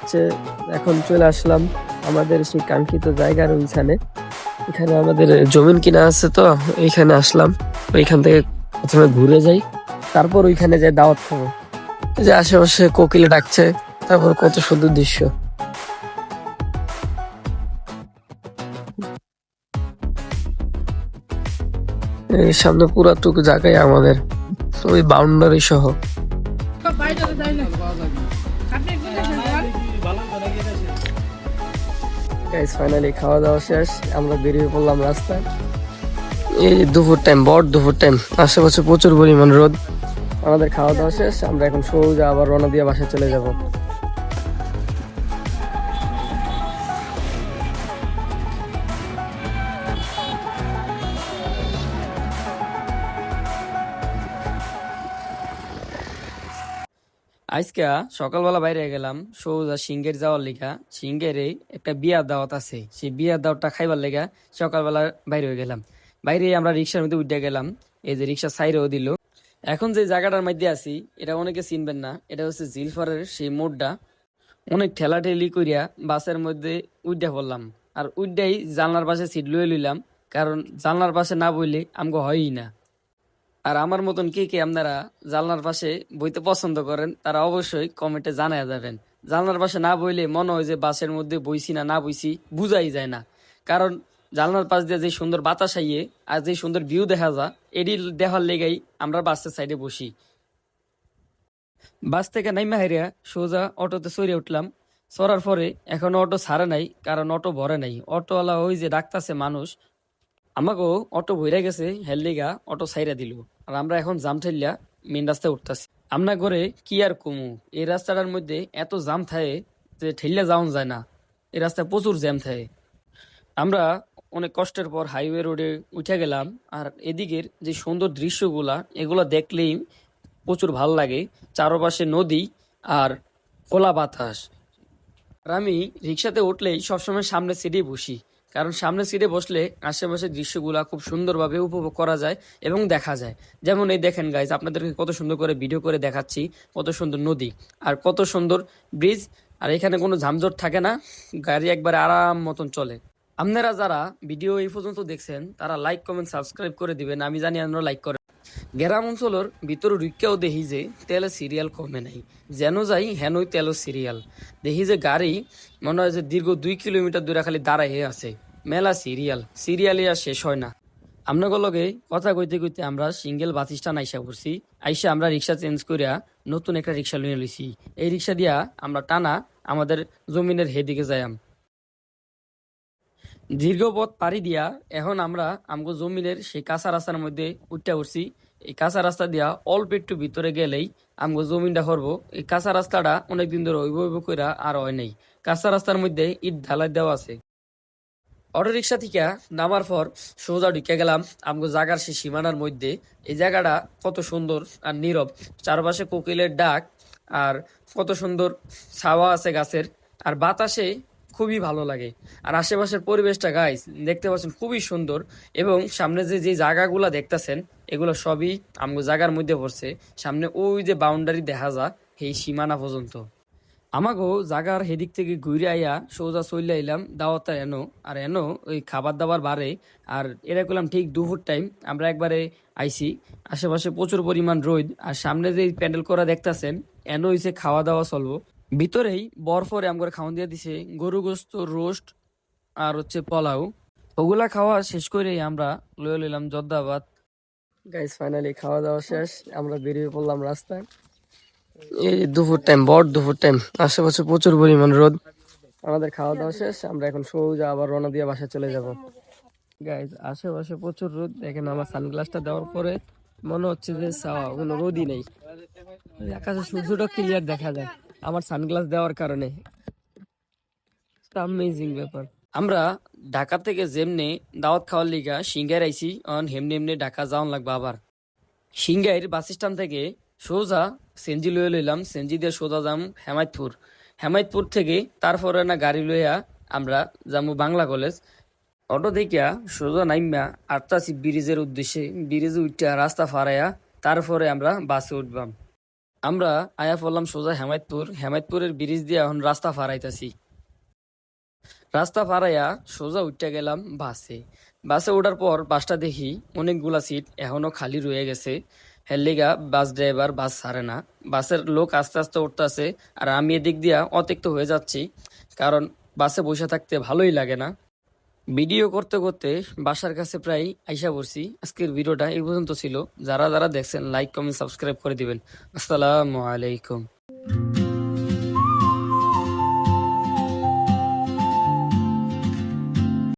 হচ্ছে এখন চলে আসলাম আমাদের সেই কাঙ্ক্ষিত জায়গার ওইখানে। এখানে আমাদের জমিন কিনা আছে, তো এইখানে আসলাম। ওইখান থেকে প্রথমে ঘুরে যাই, তারপর ওইখানে যাই দাওয়াত খাবো। এই যে আশেপাশে কোকিল ডাকছে, তারপর কত সুন্দর দৃশ্য। এই সামনে পুরাটুকু জায়গায় আমাদের ওই বাউন্ডারি সহ। গাইস ফাইনালি খাওয়া দাওয়া শেষ, আমরা বেরিয়ে পড়লাম রাস্তায়। এই দুপুর টাইম, দুপুর টাইম, আশেপাশে প্রচুর পরিমাণ রোদ। আমাদের খাওয়া দাওয়া শেষ, আমরা এখন সোজা আবার রওনা দিয়ে বাসায় চলে যাব। আজকে সকালবেলা বাইরে গেলাম সোজা সিঙ্গের যাওয়ার লিগা। সিঙ্গের একটা বিয়ার দাওয়াত আছে, সেই বিয়ার দাওয়াতটা খাইবার লেগা সকালবেলা বাইরে হয়ে গেলাম। বাইরে আমরা রিক্সার মধ্যে উঠে গেলাম, এই যে রিক্সা সাইরেও দিল। এখন যে জায়গাটার মধ্যে আছি এটা অনেকে চিনবেন না, এটা হচ্ছে জিলফারের সেই মোড়টা। অনেক ঠেলাঠেলি করিয়া বাসের মধ্যে উঠে পড়লাম, আর উঠেই জানলার পাশে সিট লয়ে লইলাম, কারণ জানলার পাশে না বইলে আমগো হয়ই না। আর আমার মতন কে কে আপনারা জানলার পাশে বইতে পছন্দ করেন তারা অবশ্যই কমেন্টে জানায় যাবেন। জানলার পাশে না বইলে মনে হয় যে বাসের মধ্যে বইছি না বইছি বুঝাই যায় না। কারণ জানলার পাশ দিয়ে যে সুন্দর বাতাস আইয়ে আর যে সুন্দর ভিউ দেখা যায়, এডি দেখার লেগেই আমরা বাসের সাইডে বসি। বাস থেকে নাইমা হাইরিয়া সোজা অটোতে চড়ে উঠলাম। চড়ার পরে এখনো অটো ছাড়ে নাই, কারণ অটো ভরে নাই। অটোওয়ালা ওই যে ডাকতাছে মানুষ, আমাকেও অটো ভরে গেছে, হেললিগা অটো সাইরা দিল। আর আমরা এখন জাম ঠেলিয়া মেন রাস্তায় উঠতেছি। আমরা করে কি আর কমু, এই রাস্তাটার মধ্যে এত জাম থাকে যে ঠেলিয়া যাওয়া যায় না। এই রাস্তায় প্রচুর জ্যাম থাকে। আমরা অনেক কষ্টের পর হাইওয়ে রোডে উঠে গেলাম। আর এদিকের যে সুন্দর দৃশ্যগুলা, এগুলো দেখলেই প্রচুর ভালো লাগে। চারপাশে নদী আর খোলা বাতাস। আর আমি রিক্সাতে উঠলেই সবসময় সামনের সিটেই বসি, কারণ সামনের সিটে বসলে আশেপাশের দৃশ্যগুলা খুব সুন্দরভাবে উপভোগ করা যায় এবং দেখা যায়। যেমন এই দেখেন গাইজ, আপনাদেরকে কত সুন্দর করে ভিডিও করে দেখাচ্ছি, কত সুন্দর নদী আর কত সুন্দর ব্রিজ। আর এখানে কোনো ঝামজট থাকে না, গাড়ি একবারে আরাম মতন চলে। আপনারা যারা ভিডিও এই পর্যন্ত দেখছেন তারা লাইক কমেন্ট সাবস্ক্রাইব করে দিবেন, আমি জানি আপনারা লাইক করেন। গ্রাম অঞ্চলের ভিতরে ঢুকেও দেখি যে তেলের সিরিয়াল কমে নাই, যেন যাই হেনই তেলের সিরিয়াল। দেখি যে গাড়ি মনে হয় যে দীর্ঘ 2 কিলোমিটার দূরে খালি দাঁড়াই আছে। মেলা সিরিয়ালই আর শেষ হয় না। আপনাদের লগে কথা কইতে কইতে আমরা সিঙ্গেল বাস স্ট্যান্ড আইসা পড়ছি। আইসা আমরা রিক্সা চেঞ্জ করিয়া নতুন একটা রিক্সা লিয়ে লইছি। এই রিক্সা দিয়া আমরা টানা আমাদের জমিনের হেদিকে যাইম। দীর্ঘ পথ পাড়ি দিয়া এখন আমরা আমগো জমিনের সেই কাঁচা রাস্তার মধ্যে উঠতে উঠছি। এই কাঁচা রাস্তা দিয়া অল্প একটু ভিতরে গেলেই আমগো জমিনটা হরবো। এই কাঁচা রাস্তাটা অনেকদিন ধরে হইব কইরা আর হয় নাই। কাঁচা রাস্তার মধ্যে ইট ঢালাই দেওয়া আছে। অটো রিক্সা থেকে নামার পর সোজা ঢুকে গেলাম আমগো জাগার সেই সীমানার মধ্যে। এই জায়গাটা কত সুন্দর আর নীরব, চারপাশে কোকিলের ডাক আর কত সুন্দর ছাওয়া আছে গাছের, আর বাতাসে খুবই ভালো লাগে। আর আশেপাশের পরিবেশটা গাইস দেখতে পাচ্ছেন খুবই সুন্দর। এবং সামনে যে জায়গাগুলা দেখতেছেন এগুলো সবই আমগো জায়গার মধ্যে পড়ছে। সামনে ওই যে বাউন্ডারি দেখা যায় এই সীমানা পর্যন্ত। আমাগো জাগার হেদিক থেকে ঘুরে আইয়া সোজা চলে আইলাম দাওয়াতে এনো। আর এনো ওই খাবার দাবার বাড়ে। আর এরা করলাম ঠিক দুপুর টাইম আমরা একবারে আইছি। আশেপাশে প্রচুর পরিমাণ রোদ, আর সামনে যে প্যান্ডেল করা দেখতাছেন এনো হইছে খাওয়া দাওয়া চলবো। ভিতরেই বরফরে আমগরে খাওয়ান দিয়ে দিছে গরু গোস্ত, রোস্ট আর হচ্ছে পোলাও। ওগুলা খাওয়া শেষ করে আমরা লয়ে লইলাম জর্দাবাদ। গাইস ফাইনালি খাওয়া দাওয়া শেষ, আমরা বেরিয়ে পড়লাম রাস্তায়। এই দুপুর টাইম, দুপুর টাইম, আশেপাশে প্রচুর পরিমাণ রোদ। আমাদের খাওয়া দাওয়া শেষ, আমরা এখন সোজা আবার রওনা দিয়ে বাসায় চলে যাব। গাইজ আশেপাশে প্রচুর রোদ, দেখেন আমার সানগ্লাসটা দেওয়ার পরে মনে হচ্ছে যে কোনো রোদই নেই। আকাশে সূর্যটা ক্লিয়ার দেখা যায় আমার সানগ্লাস দেওয়ার কারণে। অ্যামেজিং ব্যাপার। আমরা ঢাকা থেকে যেমনি দাওয়াত খাওয়ার লিগা সিঙ্গার আইছি, হেমনি এমনি ঢাকা যাওয়ান লাগবে। আবার সিংগাইর বাস স্ট্যান্ড থেকে সোজা সেনজি লয়ে লইলাম, সেনজি দিয়ে সোজা যাম হেমায়তপুর। হেমায়তপুর থেকে তারপরে না গাড়ি লইয়া আমরা যাবো বাংলা কলেজ। অটো দেখিয়া সোজা নাইমা আটতাছি ব্রিজের উদ্দেশ্যে। ব্রিজে উঠা রাস্তা ফারাইয়া তারপরে আমরা বাসে উঠবাম। আমরা আয়া পড়লাম সোজা হেমায়তপুর। হেমায়তপুরের ব্রিজ দিয়ে এখন রাস্তা ফারাইতাছি। রাস্তা ফারাইয়া সোজা উঠতে গেলাম বাসে। বাসে ওঠার পর বাসটা দেখি অনেকগুলা সিট এখনো খালি রয়ে গেছে। হেলিগা বাস ড্রাইভার বাস ছাড়ে না। বাসের লোক আস্তে আস্তে উঠতেছে, আর আমি এদিক দিয়া অতিরিক্ত হয়ে যাচ্ছি, কারণ বাসে বসে থাকতে ভালোই লাগে না। ভিডিও করতে করতে বাসার কাছে প্রায় আইসা পড়ছি। আজকের ভিডিওটা এই পর্যন্ত ছিল। যারা যারা দেখছেন লাইক কমেন্ট সাবস্ক্রাইব করে দিবেন। আসসালামু আলাইকুম।